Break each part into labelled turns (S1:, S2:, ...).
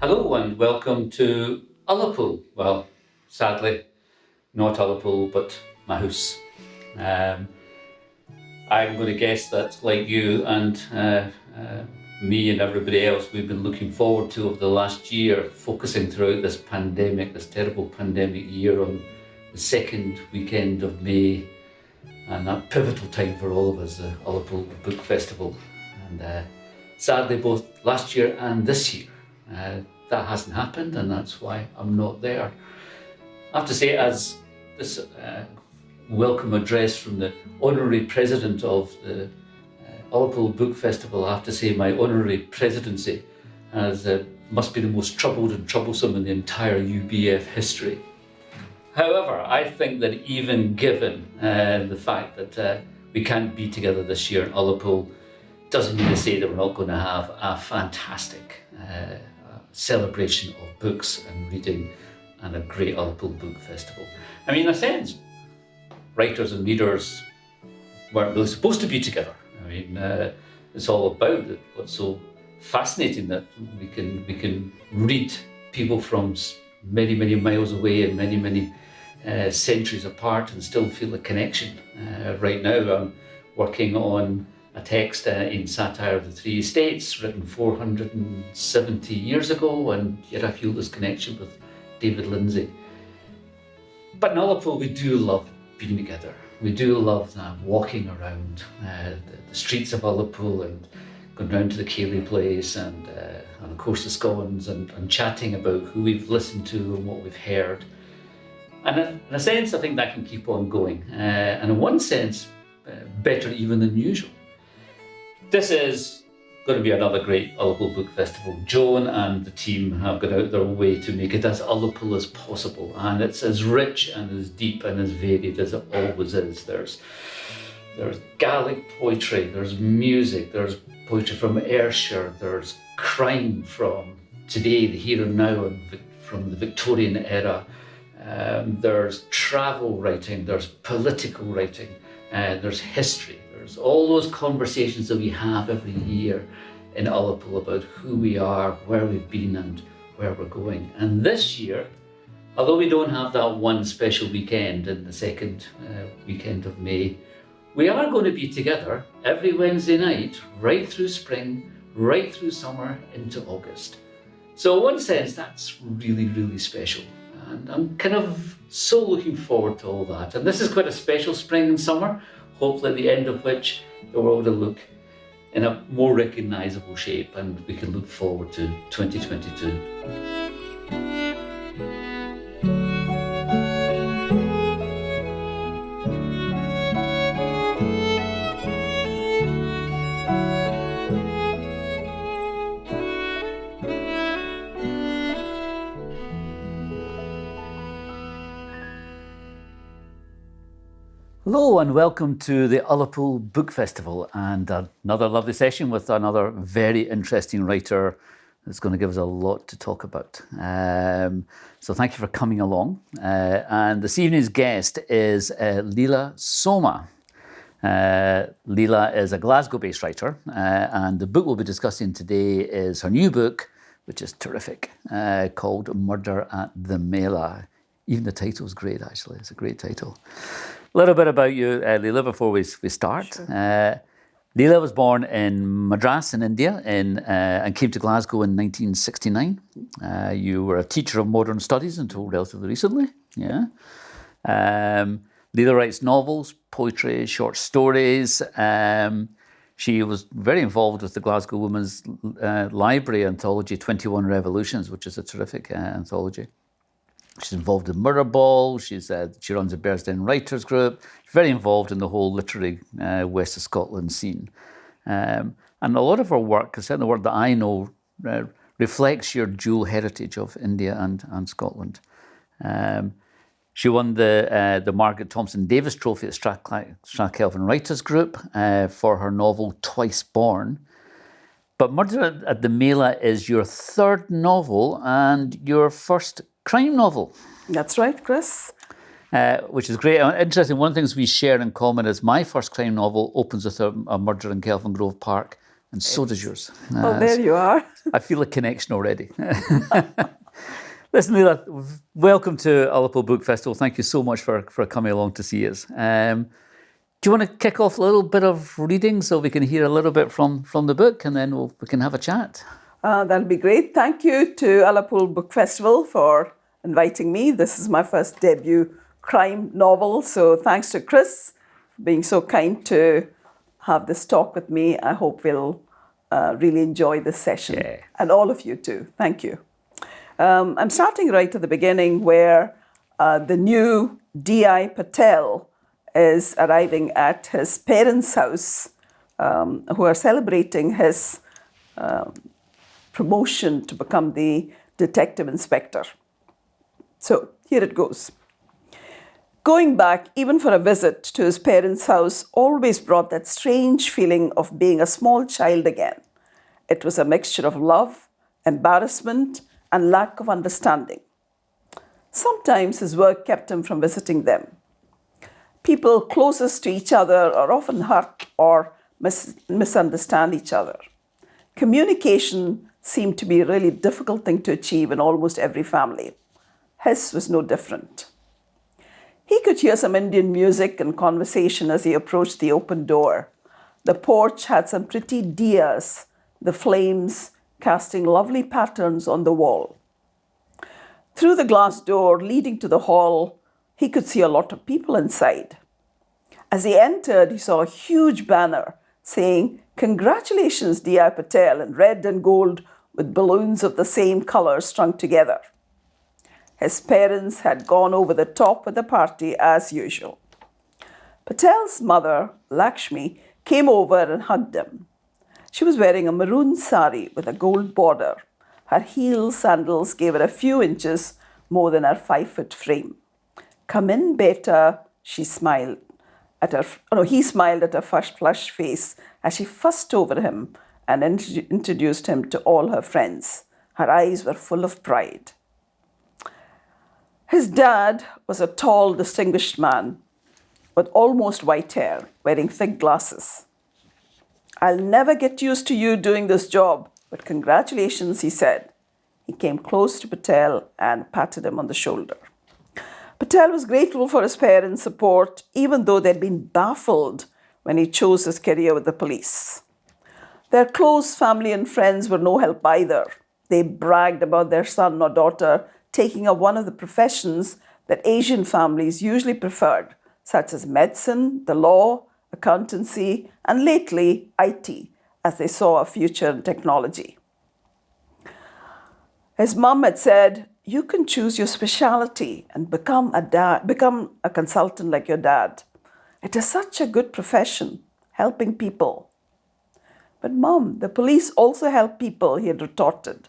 S1: Hello and welcome to Ullapool. Well, sadly, not Ullapool, but my house. Um, I'm going to guess that, like you and me and everybody else, we've been looking forward to over the last year, focusing throughout this pandemic, this terrible pandemic year, on the second weekend of May, and that pivotal time for all of us, the Ullapool Book Festival. And sadly, both last year and this year, that hasn't happened, and that's why I'm not there. I have to say, as this welcome address from the honorary president of the Ullapool Book Festival, I have to say my honorary presidency must be the most troubled and troublesome in the entire UBF history. However, I think that even given the fact that we can't be together this year in Ullapool, doesn't mean to say that we're not going to have a fantastic celebration of books and reading and a great Ullapool Book Festival. I mean, in a sense, writers and readers weren't really supposed to be together. I mean, it's all about it. What's so fascinating that we can read people from many, many miles away and many, many centuries apart and still feel a connection. Right now, I'm working on a text in Satire of the Three Estates, written 470 years ago, and yet I feel this connection with David Lindsay. But in Ullapool, we do love being together. We do love walking around the streets of Ullapool and going down to the Cayley Place and of course the Scones and chatting about who we've listened to and what we've heard. And in a sense, I think that can keep on going. And in one sense, better even than usual. This is going to be another great Ullapool Book Festival. Joan and the team have gone out their way to make it as Ullapool as possible, and it's as rich and as deep and as varied as it always is. There's Gaelic poetry, there's music, there's poetry from Ayrshire, there's crime from today, the here and now, and from the Victorian era. There's travel writing, there's political writing, there's history. There's all those conversations that we have every year in Ullapool about who we are, where we've been and where we're going. And this year, although we don't have that one special weekend in the second weekend of May, we are going to be together every Wednesday night, right through spring, right through summer into August. So in one sense, that's really, really special. And I'm kind of so looking forward to all that. And this is quite a special spring and summer, hopefully at the end of which the world will look in a more recognisable shape and we can look forward to 2022. Hello and welcome to the Ullapool Book Festival and another lovely session with another very interesting writer that's going to give us a lot to talk about. So thank you for coming along. And this evening's guest is Leela Soma. Leela is a Glasgow-based writer and the book we'll be discussing today is her new book, which is terrific, called Murder at the Mela. Even the title's great, actually. It's a great title. A little bit about you, Leela, before we start. Sure. Leela was born in Madras in India and came to Glasgow in 1969. You were a teacher of modern studies until relatively recently. Yeah. Leela writes novels, poetry, short stories. She was very involved with the Glasgow Women's Library anthology 21 Revolutions, which is a terrific anthology. She's involved in Murder Ball. She runs a Bearsden Writers Group. She's very involved in the whole literary West of Scotland scene. And a lot of her work, certainly the work that I know, reflects your dual heritage of India and Scotland. She won the Margaret Thompson Davis Trophy at Strathkelvin Writers Group for her novel Twice Born. But Murder at the Mela is your third novel and your first crime novel.
S2: That's right, Chris.
S1: Which is great. Interesting, one of the things we share in common is my first crime novel opens with a murder in Kelvingrove Park and so does yours.
S2: Well, there you are.
S1: I feel a connection already. Listen, Leela, welcome to Ullapool Book Festival. Thank you so much for coming along to see us. Do you want to kick off a little bit of reading so we can hear a little bit from the book, and then we can have a chat?
S2: That'll be great. Thank you to Ullapool Book Festival for inviting me. This is my first debut crime novel, so thanks to Chris for being so kind to have this talk with me. I hope we'll really enjoy this session.
S1: Yeah.
S2: And all of you too. Thank you. I'm starting right at the beginning where the new D.I. Patel is arriving at his parents' house, who are celebrating his promotion to become the detective inspector. So here it goes. Going back, even for a visit to his parents' house, always brought that strange feeling of being a small child again. It was a mixture of love, embarrassment, and lack of understanding. Sometimes his work kept him from visiting them. People closest to each other are often hurt or misunderstand each other. Communication seemed to be a really difficult thing to achieve in almost every family. His was no different. He could hear some Indian music and conversation as he approached the open door. The porch had some pretty diyas, the flames casting lovely patterns on the wall. Through the glass door leading to the hall, he could see a lot of people inside. As he entered, he saw a huge banner saying, "Congratulations, D.I. Patel," in red and gold with balloons of the same color strung together. His parents had gone over the top with the party as usual. Patel's mother, Lakshmi, came over and hugged him. She was wearing a maroon sari with a gold border. Her heel sandals gave her a few inches more than her 5-foot frame. "Come in, beta," she smiled. He smiled at her flushed face as she fussed over him and introduced him to all her friends. Her eyes were full of pride. His dad was a tall, distinguished man with almost white hair, wearing thick glasses. "I'll never get used to you doing this job, but congratulations," he said. He came close to Patel and patted him on the shoulder. Patel was grateful for his parents' support, even though they'd been baffled when he chose his career with the police. Their close family and friends were no help either. They bragged about their son or daughter taking up one of the professions that Asian families usually preferred, such as medicine, the law, accountancy, and lately IT, as they saw a future in technology. His mom had said, "You can choose your specialty and become a consultant like your dad. It is such a good profession, helping people." "But Mom, the police also help people," he had retorted.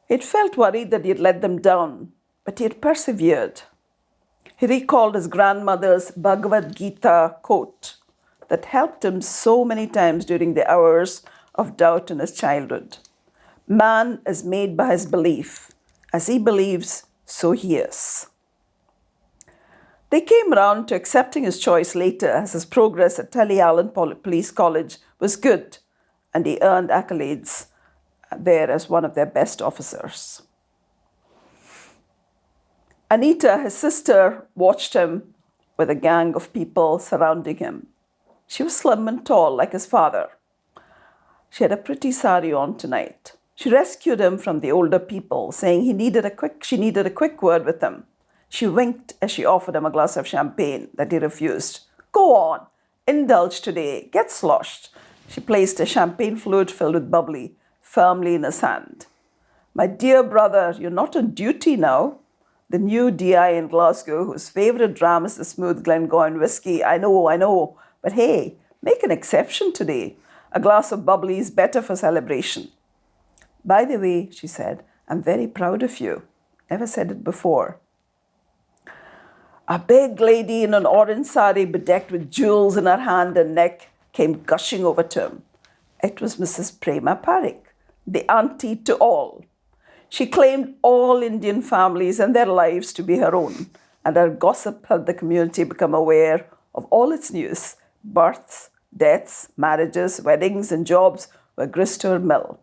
S2: He'd felt worried that he had let them down, but he had persevered. He recalled his grandmother's Bhagavad Gita quote that helped him so many times during the hours of doubt in his childhood. "Man is made by his belief. As he believes, so he is." They came round to accepting his choice later as his progress at Tully Allen Police College was good, and he earned accolades there as one of their best officers. Anita, his sister, watched him with a gang of people surrounding him. She was slim and tall like his father. She had a pretty sari on tonight. She rescued him from the older people, saying she needed a quick word with him. She winked as she offered him a glass of champagne that he refused. "Go on, indulge today, get sloshed." She placed a champagne fluid filled with bubbly firmly in his hand. "My dear brother, you're not on duty now." The new DI in Glasgow, whose favourite dram is the smooth Glengoyne whiskey. I know, but hey, make an exception today. A glass of bubbly is better for celebration." "By the way," she said, "I'm very proud of you. Never said it before." A big lady in an orange sari bedecked with jewels in her hand and neck came gushing over to him. It was Mrs. Prema Parekh, the auntie to all. She claimed all Indian families and their lives to be her own, and her gossip helped the community become aware of all its news, births, Deaths, marriages, weddings, and jobs were grist to her mill.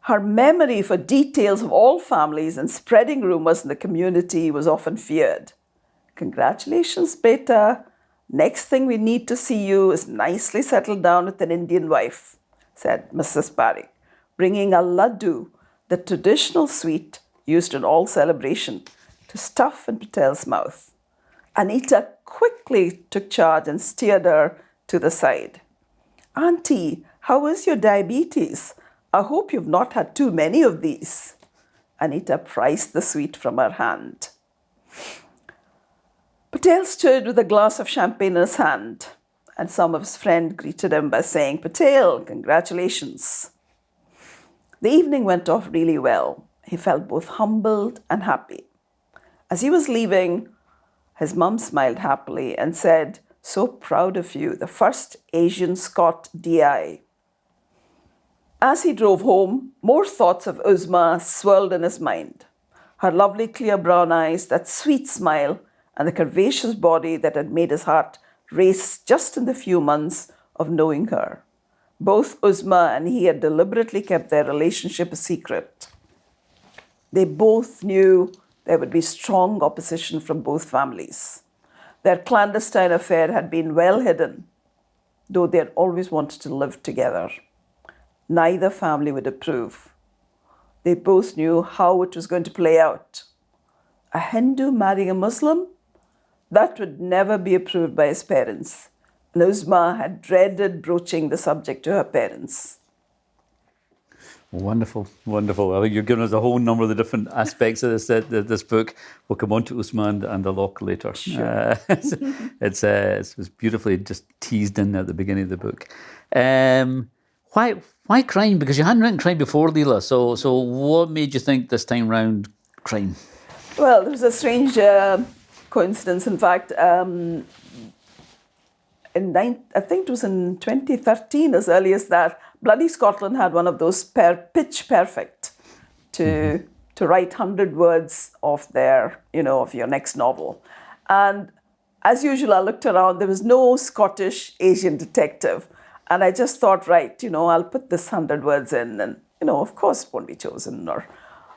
S2: Her memory for details of all families and spreading rumours in the community was often feared. Congratulations, beta. Next thing we need to see you is nicely settled down with an Indian wife, said Mrs. Parikh, bringing a laddu, the traditional sweet used in all celebration, to stuff in Patel's mouth. Anita quickly took charge and steered her to the side. Auntie, how is your diabetes? I hope you've not had too many of these. Anita prized the sweet from her hand. Patel stood with a glass of champagne in his hand, and some of his friends greeted him by saying, Patel, congratulations. The evening went off really well. He felt both humbled and happy. As he was leaving, his mum smiled happily and said, so proud of you, the first Asian Scot DI. As he drove home, more thoughts of Uzma swirled in his mind. Her lovely clear brown eyes, that sweet smile, and the curvaceous body that had made his heart race just in the few months of knowing her. Both Uzma and he had deliberately kept their relationship a secret. They both knew there would be strong opposition from both families. Their clandestine affair had been well hidden, though they had always wanted to live together. Neither family would approve. They both knew how it was going to play out. A Hindu marrying a Muslim? That would never be approved by his parents. And Uzma had dreaded broaching the subject to her parents.
S1: Wonderful, wonderful. I think you've given us a whole number of the different aspects of this book. We'll come on to Usman and the lock later.
S2: Sure.
S1: It was beautifully just teased in at the beginning of the book. Why crime? Because you hadn't written crime before, Leela. So what made you think this time round crime?
S2: Well, there was a strange coincidence. In fact, I think it was in 2013, as early as that, Bloody Scotland had one of those pitch perfect to write 100 words of of your next novel. And as usual, I looked around, there was no Scottish Asian detective. And I just thought, right, I'll put this 100 words in and, of course it won't be chosen or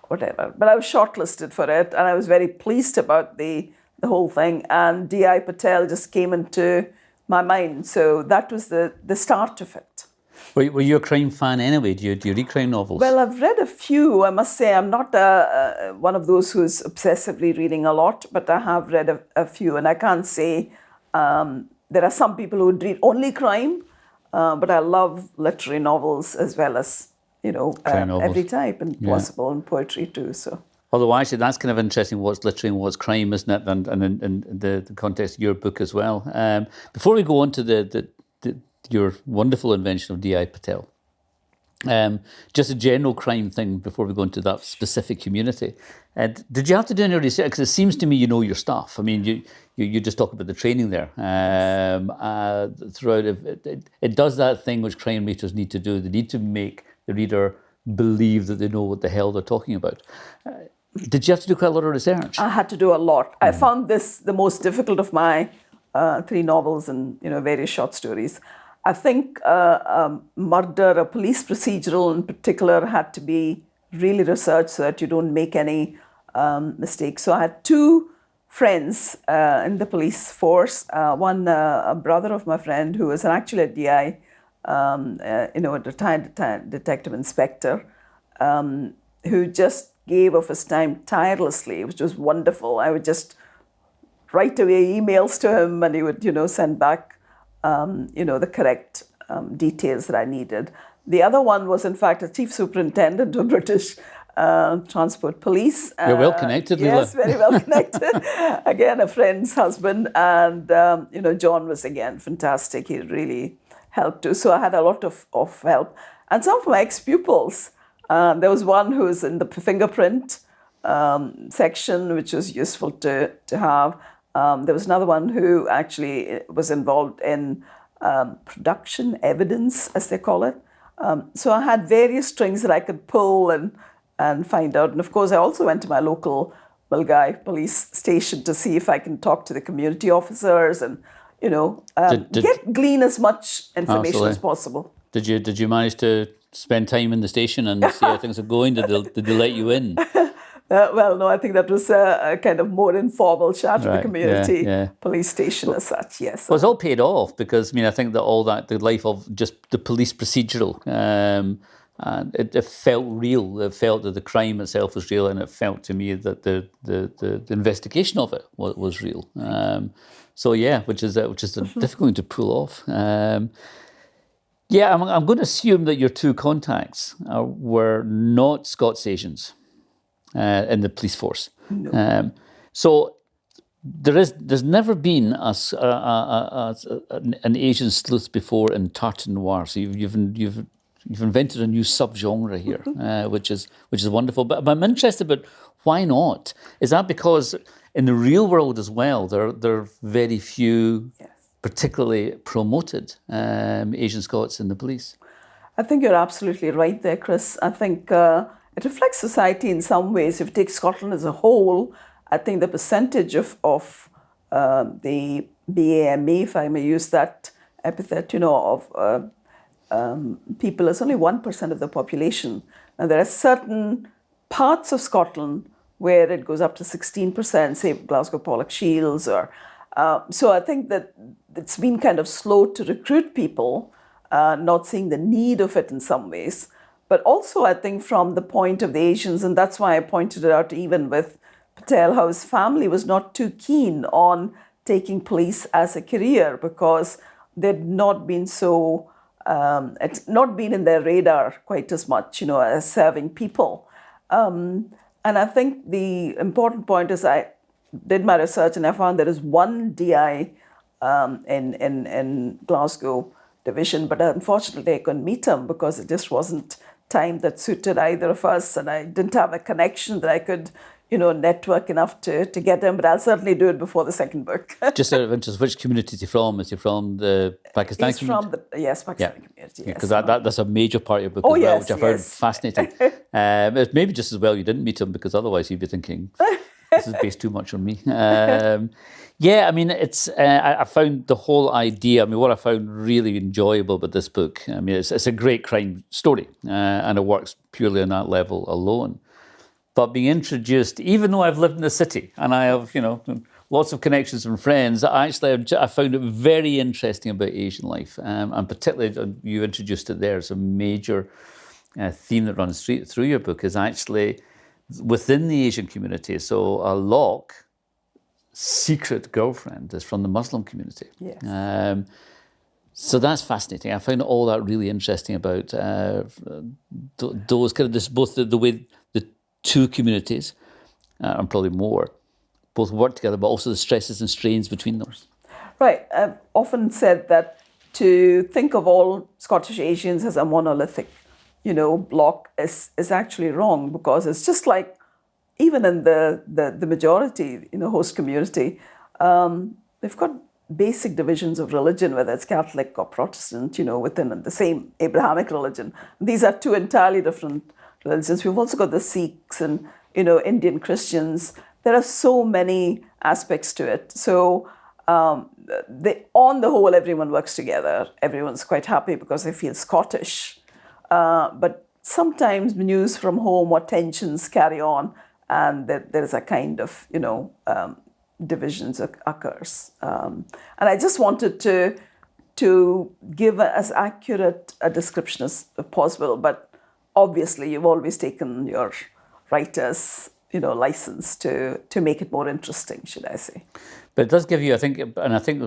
S2: whatever. But I was shortlisted for it and I was very pleased about the whole thing. And D.I. Patel just came into my mind. So that was the start of it.
S1: Were you a crime fan anyway? Do you read crime novels?
S2: Well, I've read a few. I must say I'm not one of those who's obsessively reading a lot, but I have read a few. And I can't say there are some people who would read only crime, but I love literary novels as well as, every type and possible and poetry too. So.
S1: Although actually that's kind of interesting, what's literary and what's crime, isn't it? And in the context of your book as well. Before we go on to your wonderful invention of D.I. Patel, just a general crime thing before we go into that specific community. Did you have to do any research? Because it seems to me you know your stuff. I mean, you just talk about the training there. Throughout it does that thing which crime writers need to do. They need to make the reader believe that they know what the hell they're talking about. Did you have to do quite a lot of research?
S2: I had to do a lot. I found this the most difficult of my 3 novels and various short stories. I think murder, a police procedural in particular, had to be really researched so that you don't make any mistakes. So I had 2 friends in the police force. One, a brother of my friend who was actually a DI, a retired detective inspector, who just gave of his time tirelessly, which was wonderful. I would just write away emails to him and he would, send back the correct details that I needed. The other one was, in fact, a chief superintendent of British Transport Police.
S1: You're well connected, Leela.
S2: Yes, very well connected. Again, a friend's husband. And, John was, again, fantastic. He really helped too. So I had a lot of help. And some of my ex-pupils. There was one who was in the fingerprint section, which was useful to have. There was another one who actually was involved in production evidence, as they call it. So I had various strings that I could pull and find out. And of course, I also went to my local Mulgai police station to see if I can talk to the community officers and, glean as much information
S1: Absolutely.
S2: as possible.
S1: Did you manage to spend time in the station and see how things are going? Did they let you in?
S2: Well, no, I think that was a kind of more informal chat with the
S1: Right,
S2: community
S1: yeah.
S2: police station as such, yes.
S1: Well, it's all paid off because, I mean, I think that all that, the life of just the police procedural, and it felt real. It felt that the crime itself was real, and it felt to me that the investigation of it was real. So yeah, which is a difficult to pull off. Yeah, I'm going to assume that your two contacts were not Scots Asians in the police force.
S2: No.
S1: So there's never been an Asian sleuth before in Tartan noir. So you've invented a new subgenre here, which is wonderful. But I'm interested. But why not? Is that because in the real world as well, there are very few, particularly promoted Asian Scots in the police?
S2: I think you're absolutely right there, Chris. I think it reflects society in some ways. If you take Scotland as a whole, I think the percentage of the BAME, if I may use that epithet, of people is only 1% of the population. Now, there are certain parts of Scotland where it goes up to 16%, say Glasgow Pollokshields. So I think that it's been kind of slow to recruit people, not seeing the need of it in some ways. But also, I think from the point of the Asians, and that's why I pointed it out even with Patel, how his family was not too keen on taking police as a career because they'd not been so, it's not been in their radar quite as much, as serving people. And I think the important point is I did my research and I found there is one DI in Glasgow division, but unfortunately I couldn't meet him because it just wasn't time that suited either of us, and I didn't have a connection that I could network enough to get him, but I'll certainly do it before the second book.
S1: Just out of interest, which community is he from? Is he from the Pakistani
S2: He's
S1: community?
S2: from the Pakistani community, yes.
S1: Because that's a major part of your book as well,
S2: yes,
S1: which I found fascinating. It's maybe just as well you didn't meet him, because otherwise you'd be thinking, this is based too much on me. Yeah, I mean, it's. I found the whole idea. I mean, what I found really enjoyable about this book. I mean, it's a great crime story, and it works purely on that level alone. But being introduced, even though I've lived in the city and I have, lots of connections and friends, I found it very interesting about Asian life, and particularly you introduced it there. It's a major theme that runs through your book is actually within the Asian community. So a Locke secret girlfriend is from the Muslim community.
S2: Yes.
S1: So that's fascinating. I found all that really interesting about those kind of this, both the way the two communities, and probably more, both work together, but also the stresses and strains between them.
S2: Right. I've often said that to think of all Scottish Asians as a monolithic, block is actually wrong, because it's just like even in the majority, host community, they've got basic divisions of religion, whether it's Catholic or Protestant, within the same Abrahamic religion. These are two entirely different religions. We've also got the Sikhs and, Indian Christians. There are so many aspects to it. So on the whole, everyone works together. Everyone's quite happy because they feel Scottish. But sometimes news from home or tensions carry on, and there is a kind of, divisions occurs. And I just wanted to give as accurate a description as possible. But obviously, you've always taken your writer's, license to make it more interesting, should I say.
S1: But it does give you, I think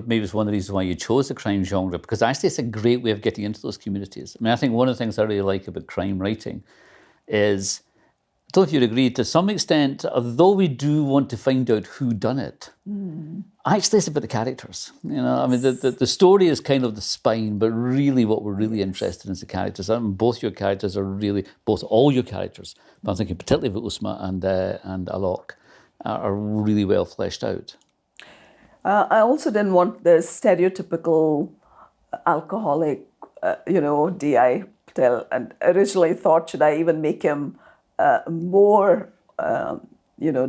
S1: maybe it's one of the reasons why you chose the crime genre, because actually it's a great way of getting into those communities. I mean, I think one of the things I really like about crime writing is, I don't know if you'd agree, to some extent, although we do want to find out who done it, actually it's about the characters. I mean, the story is kind of the spine, but really what we're really interested in is the characters. I mean, all your characters, but I'm thinking particularly of Usma and Alok, are really well fleshed out.
S2: I also didn't want the stereotypical alcoholic, D.I. Patel, and originally thought, should I even make him more,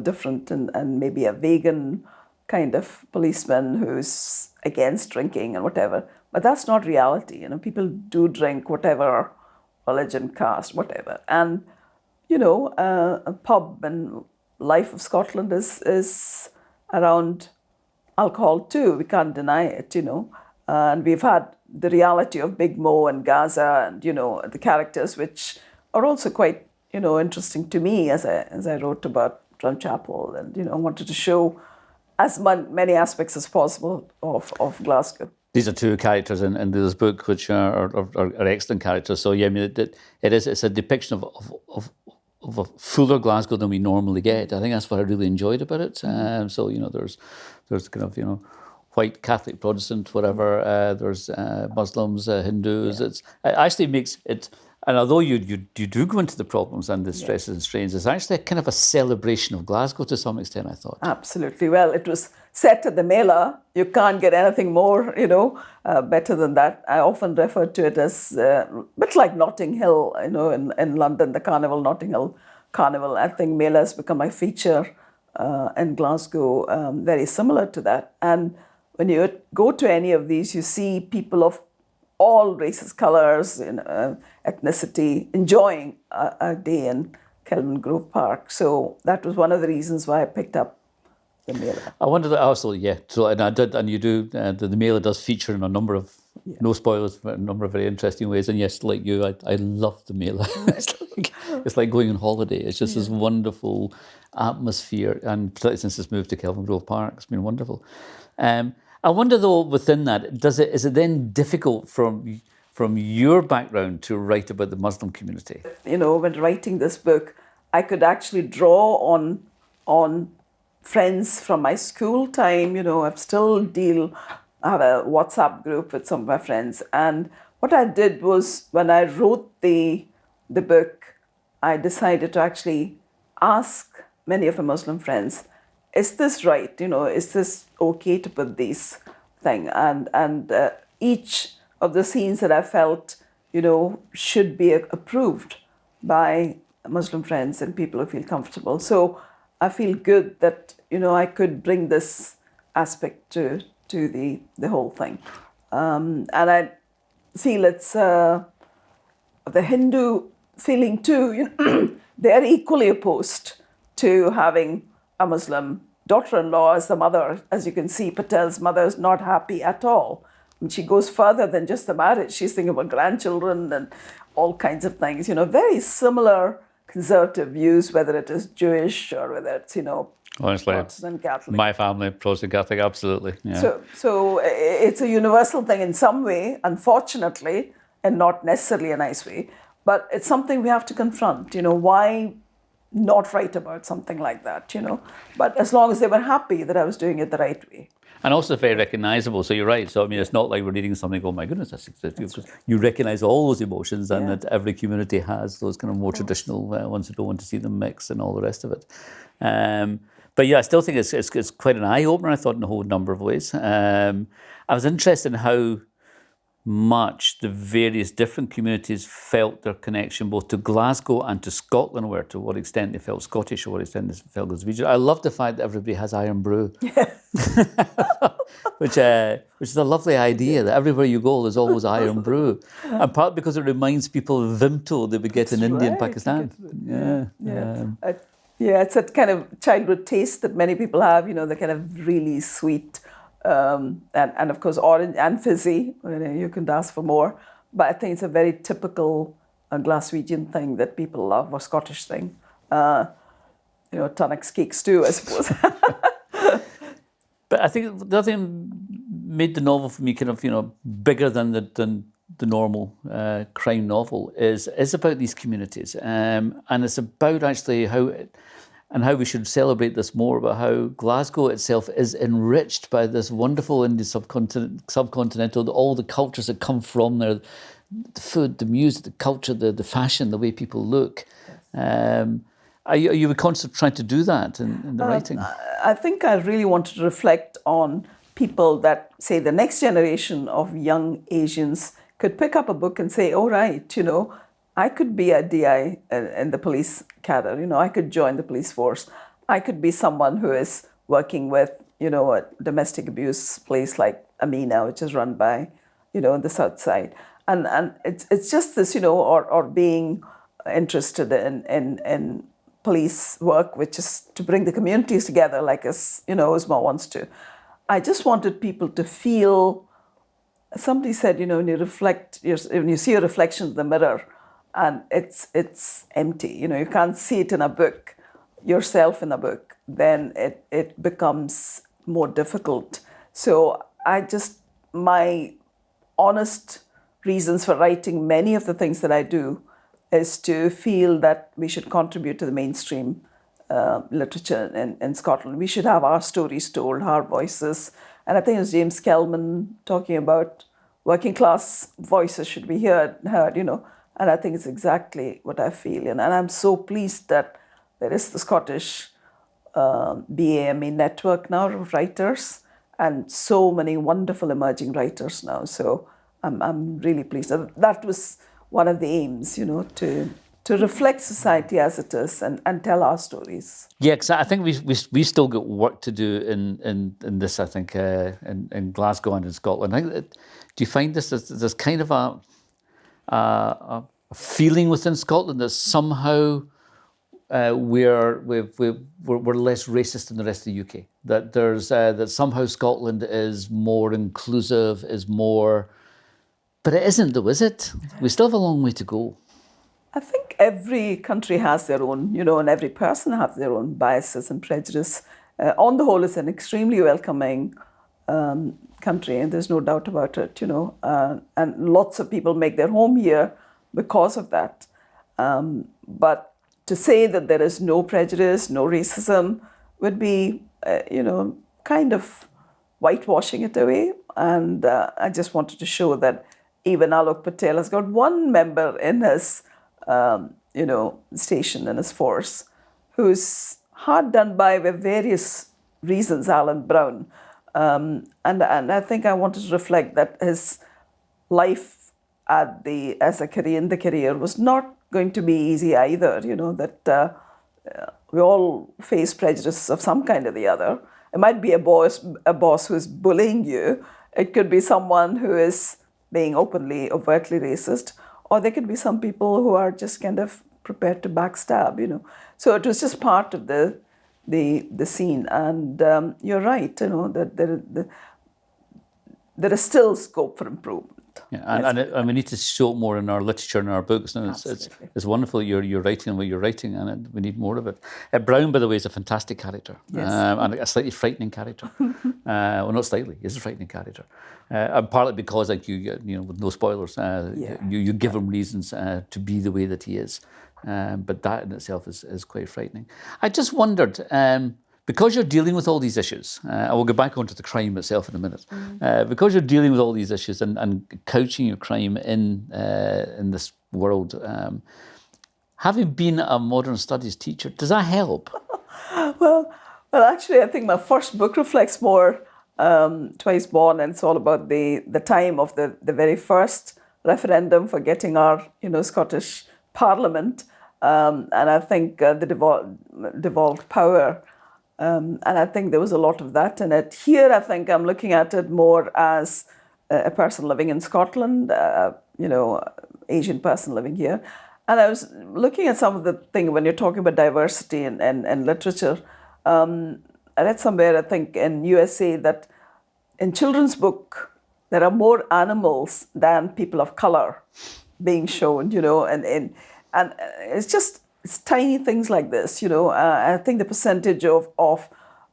S2: different and maybe a vegan kind of policeman who's against drinking and whatever. But that's not reality. People do drink, whatever religion, caste, whatever. And a pub and life of Scotland is around alcohol too. We can't deny it. And we've had the reality of Big Mo and Gaza and, the characters, which are also quite, interesting to me as I wrote about Drumchapel and, wanted to show as many aspects as possible of Glasgow.
S1: These are two characters in this book which are excellent characters. So yeah, I mean, it's a depiction of a fuller Glasgow than we normally get. I think that's what I really enjoyed about it. So there's kind of white Catholic, Protestant, whatever. There's Muslims, Hindus. Yeah. It actually makes it. And although you do go into the problems and the stresses and strains, it's actually kind of a celebration of Glasgow to some extent, I thought.
S2: Absolutely. Well, it was set at the Mela. You can't get anything more, better than that. I often refer to it as a bit like Notting Hill, in London, the Carnival, Notting Hill Carnival. I think Mela has become a feature in Glasgow, very similar to that. And when you go to any of these, you see people of all races, colours, ethnicity, enjoying a day in Kelvingrove Park. So that was one of the reasons why I picked up the Mela.
S1: I wondered also, yeah. So and I did, and you do. The Mela does feature in a number of no spoilers, but a number of very interesting ways. And yes, like you, I love the Mela. it's like going on holiday. It's just this wonderful atmosphere, and particularly since it's moved to Kelvingrove Park, it's been wonderful. I wonder though, within that, is it then difficult from your background to write about the Muslim community?
S2: When writing this book, I could actually draw on friends from my school time. I have a WhatsApp group with some of my friends. And what I did was, when I wrote the book, I decided to actually ask many of my Muslim friends, is this right? Is this okay to put these things? And each of the scenes that I felt, should be approved by Muslim friends and people who feel comfortable. So I feel good that, I could bring this aspect to the whole thing. And I feel it's the Hindu feeling too. They're equally opposed to having a Muslim daughter-in-law as the mother. As you can see, Patel's mother is not happy at all. And she goes further than just the marriage. She's thinking about grandchildren and all kinds of things. Very similar conservative views, whether it is Jewish or whether it's,
S1: honestly,
S2: Protestant Catholic.
S1: My family, Protestant Catholic, absolutely. Yeah.
S2: So it's a universal thing in some way, unfortunately, and not necessarily a nice way. But it's something we have to confront. Why not write about something like that, But as long as they were happy that I was doing it the right way.
S1: And also very recognisable. So you're right. So I mean, it's not like we're reading something, oh my goodness, you recognise all those emotions, and that every community has those kind of more traditional ones who don't want to see them mix and all the rest of it. But yeah, I still think it's quite an eye-opener, I thought, in a whole number of ways. I was interested in how much the various different communities felt their connection both to Glasgow and to Scotland were, to what extent they felt Scottish or what extent they felt Glaswegian. I love the fact that everybody has Iron Brew, which is a lovely idea, that everywhere you go there's always Iron Brew. And partly because it reminds people of Vimto that we get in India and Pakistan.
S2: It's that kind of childhood taste that many people have, the kind of really sweet, and of course orange and fizzy. You can ask for more, but I think it's a very typical Glaswegian thing that people love, or Scottish thing. Tunnock's cakes too, I suppose.
S1: But I think the other thing made the novel for me kind of bigger than the normal crime novel is about these communities, and it's about actually how we should celebrate this more, about how Glasgow itself is enriched by this wonderful Indian subcontinental, all the cultures that come from there, the food, the music, the culture, the fashion, the way people look. Are you constantly trying to do that in the writing?
S2: I think I really wanted to reflect on people that, say, the next generation of young Asians could pick up a book and say, oh, right, I could be a DI in the police cadre, I could join the police force. I could be someone who is working with, a domestic abuse place like Amina, which is run by, the South Side. And it's just this, or being interested in police work, which is to bring the communities together, like as, Uzma wants to. I just wanted people to feel, somebody said, when you reflect, when you see your reflection in the mirror and it's empty, you can't see it in a book, yourself in a book, then it becomes more difficult. So my honest reasons for writing many of the things that I do is to feel that we should contribute to the mainstream literature in Scotland. We should have our stories told, our voices. And I think it was James Kelman talking about working class voices should be heard, and I think it's exactly what I feel. And I'm so pleased that there is the Scottish BAME network now of writers and so many wonderful emerging writers now. So I'm really pleased. That was one of the aims, to reflect society as it is and tell our stories.
S1: Yeah, because I think we still got work to do in this. I think in Glasgow and in Scotland. I think do you find this? There's kind of a feeling within Scotland that somehow we're less racist than the rest of the UK. That there's that somehow Scotland is more inclusive, is more, but it isn't though, is it? We still have a long way to go.
S2: I think every country has their own, and every person has their own biases and prejudice. On the whole, it's an extremely welcoming country, and there's no doubt about it, and lots of people make their home here because of that. But to say that there is no prejudice, no racism, would be, kind of whitewashing it away. And I just wanted to show that even Alok Patel has got one member in his station in his force, who's hard done by with various reasons, Alan Brown. And I think I wanted to reflect that his life as a career in the career was not going to be easy either, that we all face prejudice of some kind or the other. It might be a boss who is bullying you. It could be someone who is being overtly racist, or there could be some people who are just kind of prepared to backstab, So it was just part of the scene. And you're right, that there is still scope for improvement.
S1: Yeah, and we need to show it more in our literature and our books. And it's wonderful you're writing what you're writing, and we need more of it. Brown, by the way, is a fantastic character,
S2: yes.
S1: And a slightly frightening character. Well, not slightly; he's a frightening character. And partly because, like you with no spoilers, you give him reasons to be the way that he is. But that in itself is quite frightening. I just wondered. Because you're dealing with all these issues, I will go back onto the crime itself in a minute. Because you're dealing with all these issues and couching your crime in this world, having been a modern studies teacher, does that help?
S2: Well, actually, I think my first book reflects more Twice Born, and it's all about the time of the very first referendum for getting our Scottish Parliament, and I think the devolved power. And I think there was a lot of that in it. Here, I think I'm looking at it more as a person living in Scotland, Asian person living here. And I was looking at some of the things when you're talking about diversity and literature. I read somewhere, I think, in USA that in children's book, there are more animals than people of color being shown, and it's tiny things like this, I think the percentage of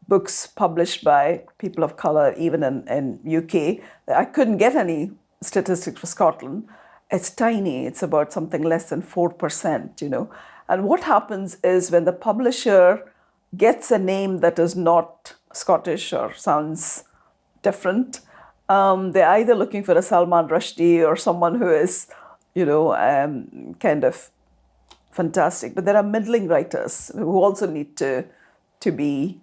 S2: books published by people of color, even in UK, I couldn't get any statistics for Scotland. It's tiny. It's about something less than 4%, And what happens is when the publisher gets a name that is not Scottish or sounds different, they're either looking for a Salman Rushdie or someone who is, kind of fantastic. But there are middling writers who also need to be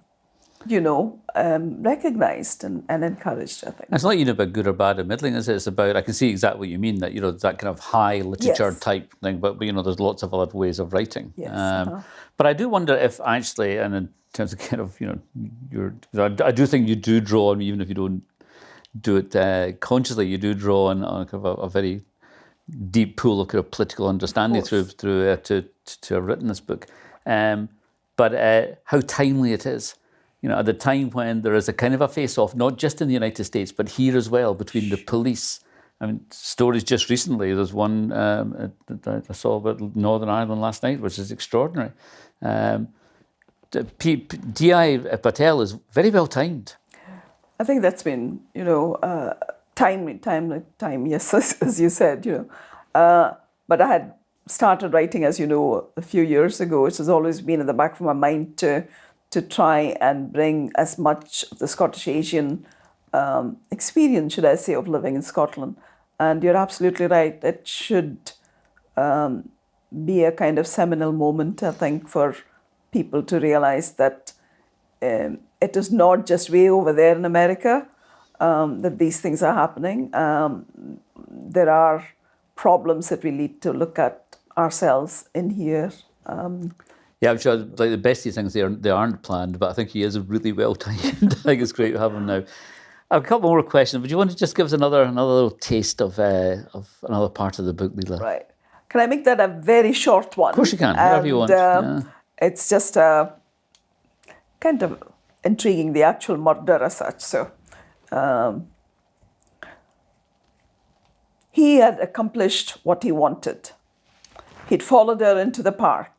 S2: recognized and encouraged, I think.
S1: It's not even about good or bad or middling, is it? It's about, I can see exactly what you mean, that, that kind of high literature
S2: Yes.
S1: type thing, but, there's lots of other ways of writing.
S2: Yes,
S1: But I do wonder if actually, and in terms of kind of, I do think you do draw on, even if you don't do it consciously, you do draw on kind of a very deep pool of kind of political understanding through to have written this book. But how timely it is. At the time when there is a kind of a face-off, not just in the United States, but here as well, between the police. I mean, stories just recently, there's one that I saw about Northern Ireland last night, which is extraordinary. D.I. Patel is very well timed.
S2: I think that's been, time, yes, as you said, but I had started writing, as you know, a few years ago, which has always been in the back of my mind to try and bring as much of the Scottish Asian experience, should I say, of living in Scotland. And you're absolutely right. It should be a kind of seminal moment, I think, for people to realize that it is not just way over there in America that these things are happening. There are problems that we need to look at ourselves in here.
S1: Yeah, I'm sure like the best of these things, they aren't planned, but I think he is really well timed. I think it's great to have him now. I have a couple more questions. Would you want to just give us another little taste of another part of the book, Leela?
S2: Right. Can I make that a very short one?
S1: Of course you can, whatever you want. Yeah.
S2: It's just kind of intriguing, the actual murder as such. So he had accomplished what he wanted. He'd followed her into the park.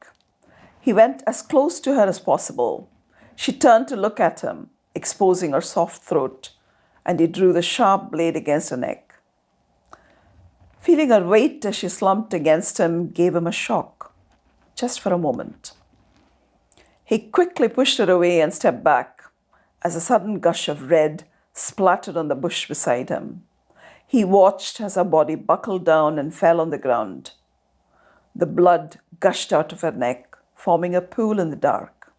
S2: He went as close to her as possible. She turned to look at him, exposing her soft throat, and he drew the sharp blade against her neck. Feeling her weight as she slumped against him gave him a shock, just for a moment. He quickly pushed her away and stepped back as a sudden gush of red splattered on the bush beside him. He watched as her body buckled down and fell on the ground. The blood gushed out of her neck, forming a pool in the dark.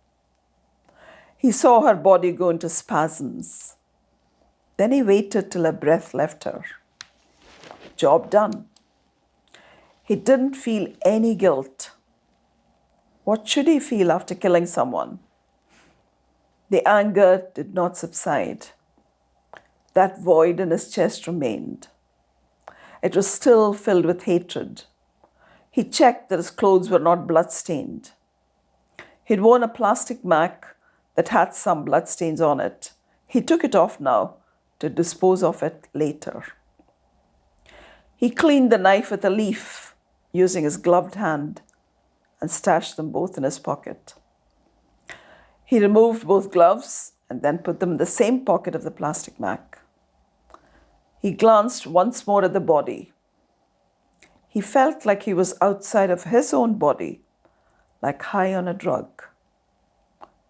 S2: He saw her body go into spasms. Then he waited till her breath left her. Job done. He didn't feel any guilt. What should he feel after killing someone? The anger did not subside. That void in his chest remained. It was still filled with hatred. He checked that his clothes were not blood-stained. He'd worn a plastic Mac that had some bloodstains on it. He took it off now to dispose of it later. He cleaned the knife with a leaf using his gloved hand and stashed them both in his pocket. He removed both gloves and then put them in the same pocket of the plastic Mac. He glanced once more at the body. He felt like he was outside of his own body, like high on a drug.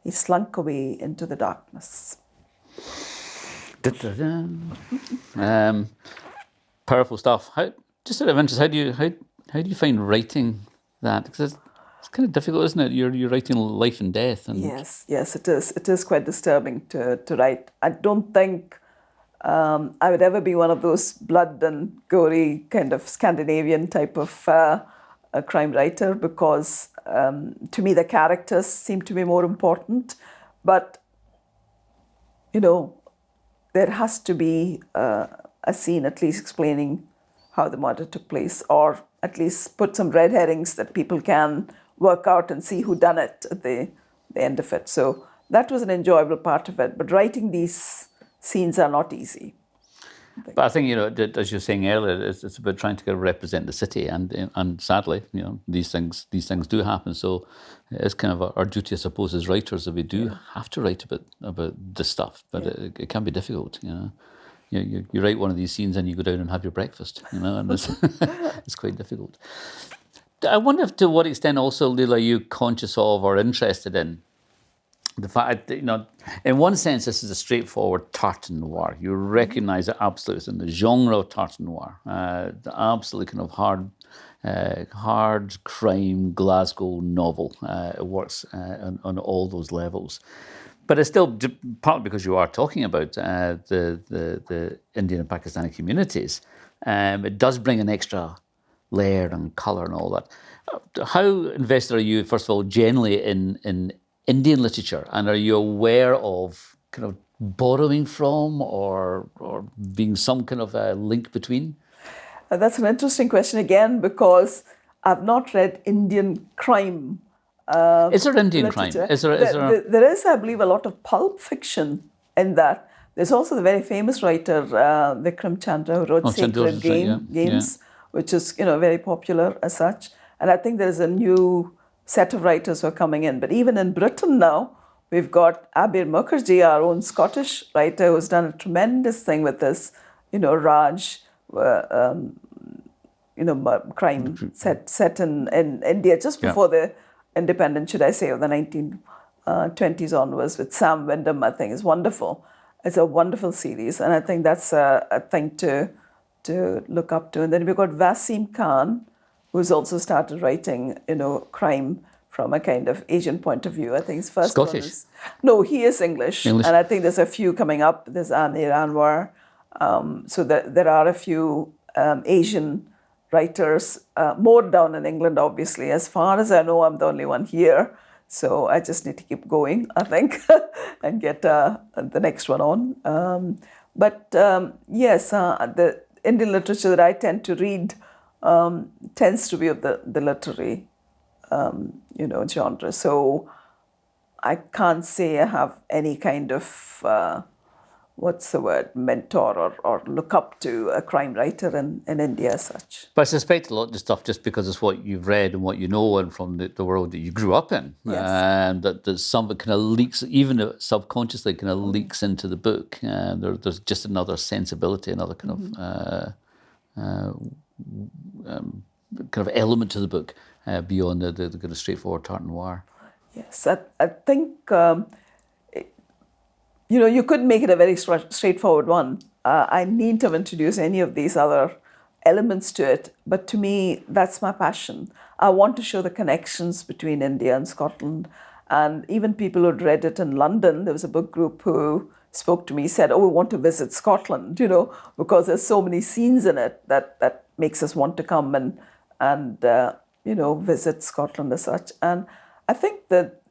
S2: He slunk away into the darkness.
S1: Powerful stuff. Just out of interest, how do you find writing that? Because it's kind of difficult, isn't it? You're writing life and death. And
S2: Yes, it is. It is quite disturbing to write. I don't think I would ever be one of those blood and gory kind of Scandinavian type of a crime writer, because to me the characters seem to be more important. But, there has to be a scene at least explaining how the murder took place, or at least put some red herrings that people can work out and see who done it at the end of it. So that was an enjoyable part of it. But writing these scenes are not easy.
S1: But I think, as you were saying earlier, it's about trying to represent the city, and sadly, these things do happen. So it's kind of our duty, I suppose, as writers, that we do have to write about this stuff. But it can be difficult. You write one of these scenes and you go down and have your breakfast. And it's quite difficult. I wonder if, to what extent also, Leela, are you conscious of or interested in the fact that, in one sense, this is a straightforward tartan noir. You recognise it absolutely. It's in the genre of tartan noir. The absolutely kind of hard, hard crime Glasgow novel. It works on all those levels. But it's still partly because you are talking about the Indian and Pakistani communities. It does bring an extra layer and colour and all that. How invested are you, first of all, generally in Indian literature, and are you aware of kind of borrowing from or being some kind of a link between?
S2: That's an interesting question again, because I've not read Indian crime.
S1: Is there Indian crime?
S2: Literature.
S1: Is there?
S2: There is, I believe, a lot of pulp fiction in that. There's also the very famous writer Vikram Chandra, who wrote Sacred Games, which is very popular as such. And I think there's a new set of writers who are coming in. But even in Britain now, we've got Abir Mukherjee, our own Scottish writer, who's done a tremendous thing with this. Raj, crime set in India just before the independence, should I say, of the 1920s onwards, with Sam Wyndham. I think is wonderful. It's a wonderful series, and I think that's a thing to look up to. And then we've got Wasim Khan, who's also started writing, crime from a kind of Asian point of view. I think his first
S1: Scottish.
S2: one is... No, he is English. And I think there's a few coming up. There's Amir Anwar. So there are a few Asian writers, more down in England, obviously. As far as I know, I'm the only one here. So I just need to keep going, I think, and get the next one on. Yes, the Indian literature that I tend to read tends to be of the literary, genre. So I can't say I have any kind of, mentor or look up to a crime writer in India as such.
S1: But I suspect a lot of the stuff, just because it's what you've read and what you know and from the world that you grew up in, and that some of it kind of leaks, even subconsciously kind of leaks into the book. There's just another sensibility, another kind of element to the book beyond the kind of straightforward tart noir.
S2: Yes, I think... you could make it a very straightforward one. I needn't have introduced any of these other elements to it, but to me, that's my passion. I want to show the connections between India and Scotland, and even people who'd read it in London. There was a book group who spoke to me, said, "Oh, we want to visit Scotland," because there's so many scenes in it that makes us want to come and visit Scotland as such. And I think that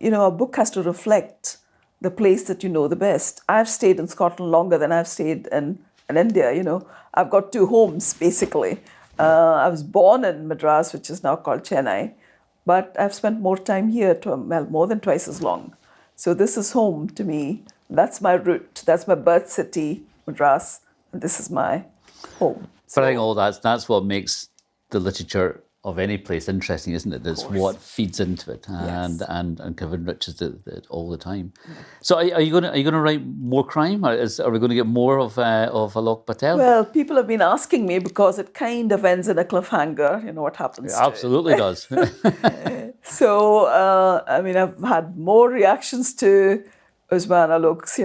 S2: a book has to reflect the place that you know the best. I've stayed in Scotland longer than I've stayed in India. I've got two homes, basically. I was born in Madras, which is now called Chennai, but I've spent more time here, more than twice as long. So this is home to me. That's my root. That's my birth city, Madras, and this is my home.
S1: But I think all that's what makes the literature of any place interesting, isn't it? That's what feeds into it and kind of enriches it all the time. So are you going to write more crime? Or are we going to get more of Alok Patel?
S2: Well, people have been asking me, because it kind of ends in a cliffhanger. What happens?
S1: It absolutely does.
S2: So I've had more reactions to Usman Alok's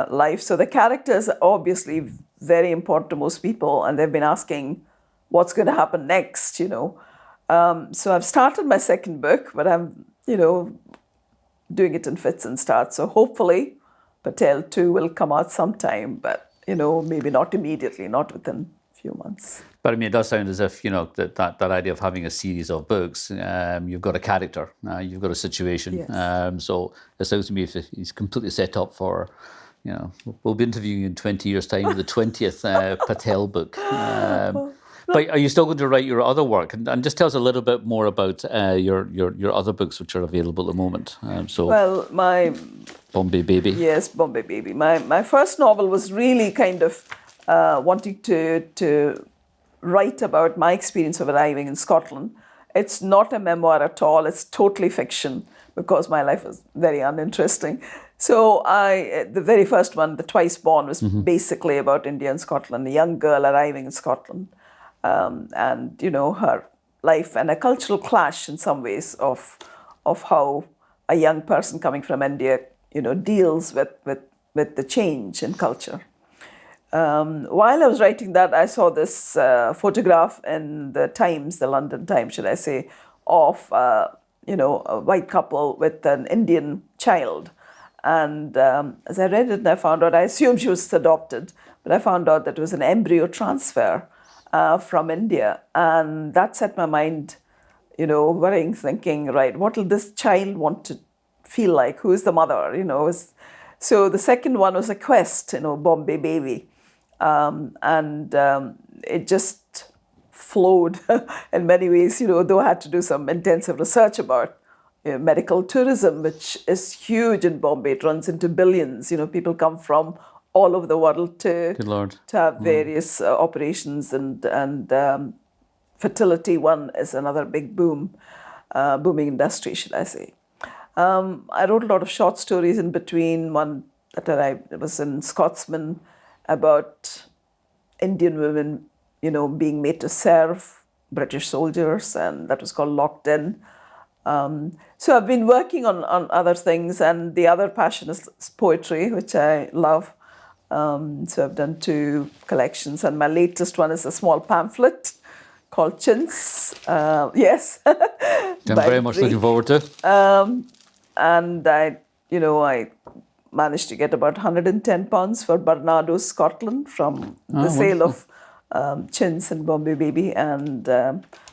S2: life. So the characters are obviously very important to most people, and they've been asking what's going to happen next. So I've started my second book, but I'm doing it in fits and starts. So hopefully Patel 2 will come out sometime, but maybe not immediately, not within a few months.
S1: But it does sound as if that idea of having a series of books, you've got a character, you've got a situation.
S2: Yes.
S1: So it sounds to me if he's completely set up for, we'll be interviewing you in 20 years' time with the 20th Patel book. But are you still going to write your other work? And just tell us a little bit more about your other books, which are available at the moment.
S2: Well, my
S1: Bombay Baby.
S2: Yes, Bombay Baby. My first novel was really kind of wanting to write about my experience of arriving in Scotland. It's not a memoir at all. It's totally fiction, because my life was very uninteresting. So the very first one, The Twice Born, was basically about India and Scotland, a young girl arriving in Scotland. And her life and a cultural clash in some ways of how a young person coming from India deals with the change in culture. While I was writing that, I saw this photograph in the Times, the London Times, should I say, of a white couple with an Indian child. And as I read it, I found out, I assumed she was adopted, but I found out that it was an embryo transfer from India. And that set my mind, worrying, thinking, right, what will this child want to feel like? Who is the mother? So the second one was a quest, Bombay Baby. It just flowed in many ways, though I had to do some intensive research about medical tourism, which is huge in Bombay. It runs into billions. People come from all over the world to have various operations, and fertility one is another big booming industry, should I say. I wrote a lot of short stories in between. One that it was in Scotsman about Indian women, being made to serve British soldiers, and that was called Locked In. So I've been working on other things, and the other passion is poetry, which I love. So I've done 2 collections, and my latest one is a small pamphlet called Chins. Yes.
S1: I'm very much looking forward to.
S2: And I managed to get about £110 for Barnardo's, Scotland, from the sale of Chins and Bombay Baby. And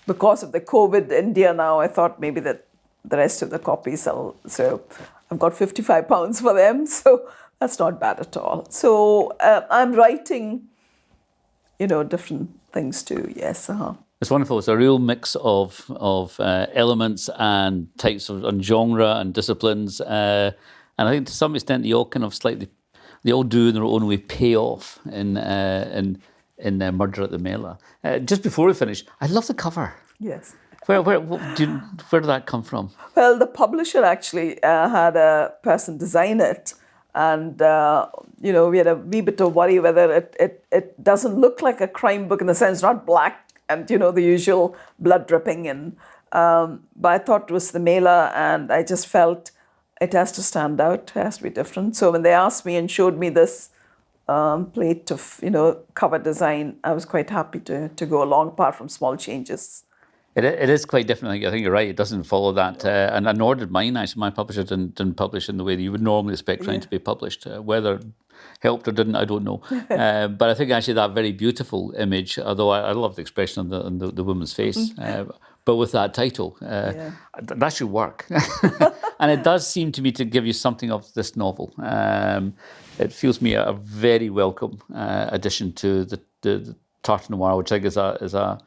S2: because of the COVID India now, I thought maybe that the rest of the copies sell. So I've got £55 for them. So that's not bad at all. So I'm writing, different things too. Yes.
S1: It's wonderful. It's a real mix of elements and types of and genre and disciplines. And I think to some extent they all they all do in their own way pay off in Murder at the Mela. Just before we finish, I love the cover.
S2: Yes.
S1: Where did that come from?
S2: Well, the publisher actually had a person design it. And, we had a wee bit of worry whether it doesn't look like a crime book in the sense, not black and, the usual blood dripping. But I thought it was the Mela, and I just felt it has to stand out, it has to be different. So when they asked me and showed me this plate of, cover design, I was quite happy to go along, apart from small changes.
S1: It is quite different. I think you're right. It doesn't follow that, and nor did mine. Actually, my publisher didn't publish in the way that you would normally expect crime to be published. Whether helped or didn't, I don't know. But I think actually that very beautiful image, although I love the expression on the woman's face, but with that title, that should work. And it does seem to me to give you something of this novel. It feels me a very welcome addition to the Tartan Noir, which I think is a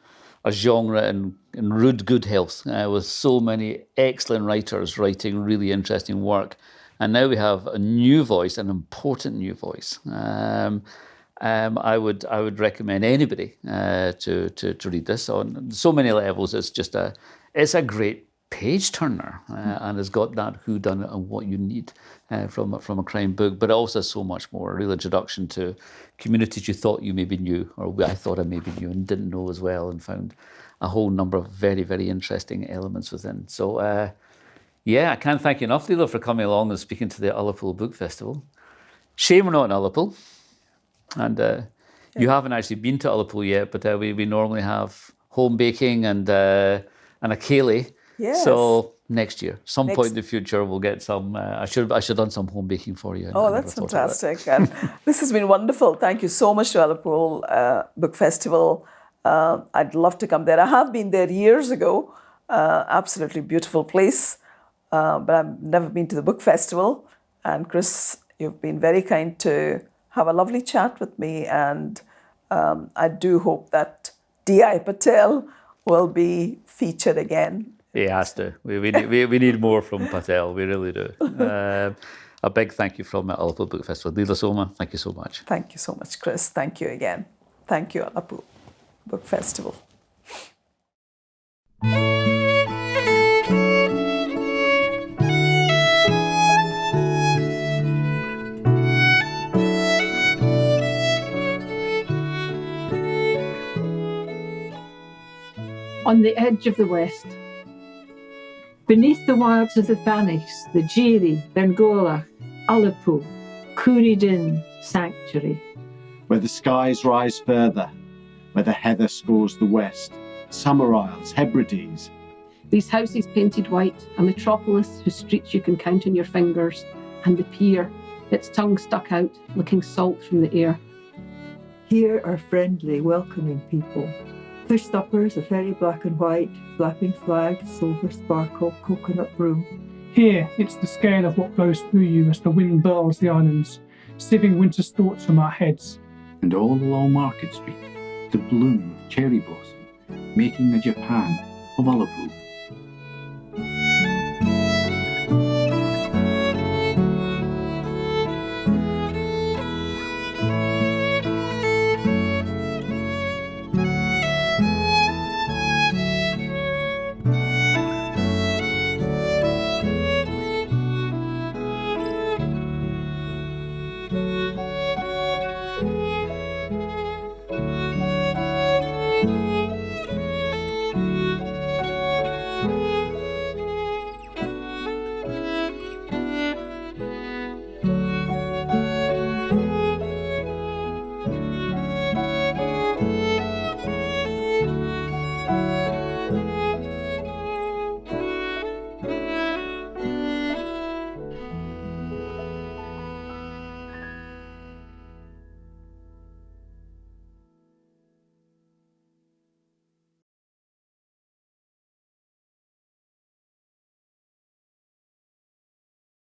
S1: genre in rude good health, with so many excellent writers writing really interesting work. And now we have a new voice, an important new voice. I would recommend anybody to read this on so many levels. It's a great page turner, and has got that whodunit and what you need from a crime book, but also so much more. A real introduction to communities you thought you maybe knew, or I thought I maybe knew and didn't know as well, and found a whole number of very, very interesting elements within. So, I can't thank you enough, Leela, for coming along and speaking to the Ullapool Book Festival. Shame we're not in Ullapool, and you haven't actually been to Ullapool yet, but we normally have home baking and a ceilidh.
S2: Yes.
S1: So next year, point in the future, we'll get some. I should have done some home baking for you.
S2: Oh, that's fantastic! And this has been wonderful. Thank you so much to Ullapool Book Festival. I'd love to come there. I have been there years ago. Absolutely beautiful place, but I've never been to the book festival. And Chris, you've been very kind to have a lovely chat with me, and I do hope that D.I. Patel will be featured again.
S1: He has to. We need more from Patel. We really do. A big thank you from Ullapool Book Festival. Leela Soma, thank you so much.
S2: Thank you so much, Chris. Thank you again. Thank you, Ullapool Book Festival.
S3: On the edge of the West, beneath the wilds of the Phanis, the Jiri, Bengolach, Ullapool, Coorydin Sanctuary,
S4: where the skies rise further, where the heather scores the west, Summer Isles, Hebrides.
S5: These houses painted white, a metropolis whose streets you can count on your fingers, and the pier, its tongue stuck out, licking salt from the air.
S6: Here are friendly, welcoming people. Fish suppers, a ferry black and white, flapping flag, silver sparkle, coconut broom.
S7: Here, it's the scale of what blows through you as the wind burls the islands, sieving winter's thoughts from our heads.
S8: And all along Market Street, the bloom of cherry blossom, making a Japan of Ullapool.